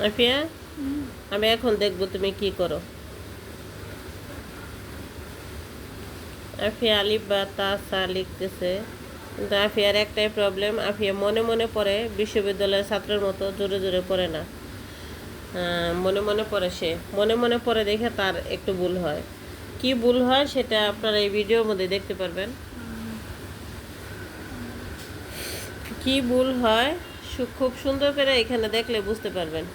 আফিয়া, আমি এখন দেখবো তুমি কি করো। আফিয়া আলিফ বা তা সা লিখতেছে, কিন্তু আফিয়ার একটাই প্রবলেম, আফিয়া মনে মনে পড়ে, বিশ্ববিদ্যালয়ের ছাত্রের মতো জোরে জোরে পড়ে না। মনে মনে পড়ে, সে মনে মনে পড়ে দেখে তার একটু ভুল হয়। কি ভুল হয় সেটা আপনারা এই ভিডিওর মধ্যে দেখতে পারবেন। কি ভুল হয় খুব সুন্দর করে এখানে দেখলে বুঝতে পারবেন।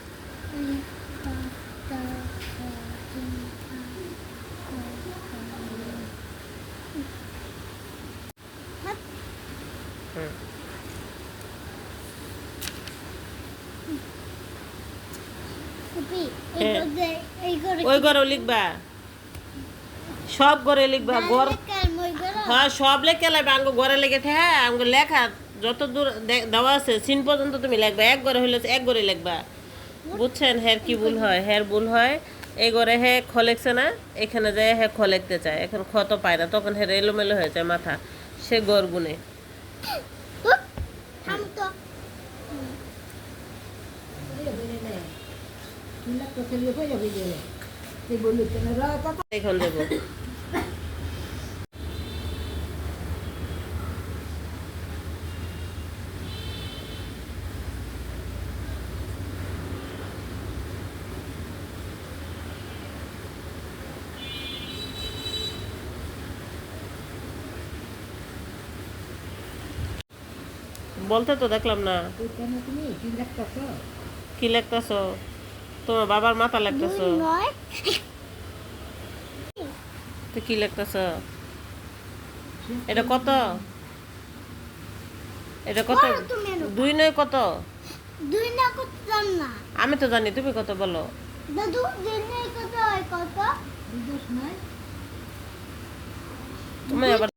ওই ঘরে লিখবা, সব ঘরে লিখবা, ঘর হ্যাঁ সব লেখা লাগবে। আঙ্গ ঘরে লেগেছে, হ্যাঁ আঙ্গ লেখা যত দূর দেওয়া আছে সিন পর্যন্ত তুমি লিখবা। এক ঘরে হইলে এক ঘরে লিখবা, বুঝছেন? হ্যার কি ভুল হয়, হ্যার ভুল হয় এই ঘরে হ্যাঁ খ লেখছে না, এখানে যায় হ্যাঁ খ লিখতে চায়, এখন খ তো পায় না, তখন হ্যাঁ এলোমেলো হয়ে যায় মাথা, সে গড় গুনে। এখন দেবো বলতে তো দেখলাম না। কি লিখতেছ? তোমার বাবার মাথা লিখতেছ? তো কি লিখতেছ? এটা কত? এটা কত? 2 নয় কত? 2 না কত জান না। আমি তো জানি, তুমি কত বলো। দাদু 2 নয় কত হয় কত? 2 নয় তুমি আবার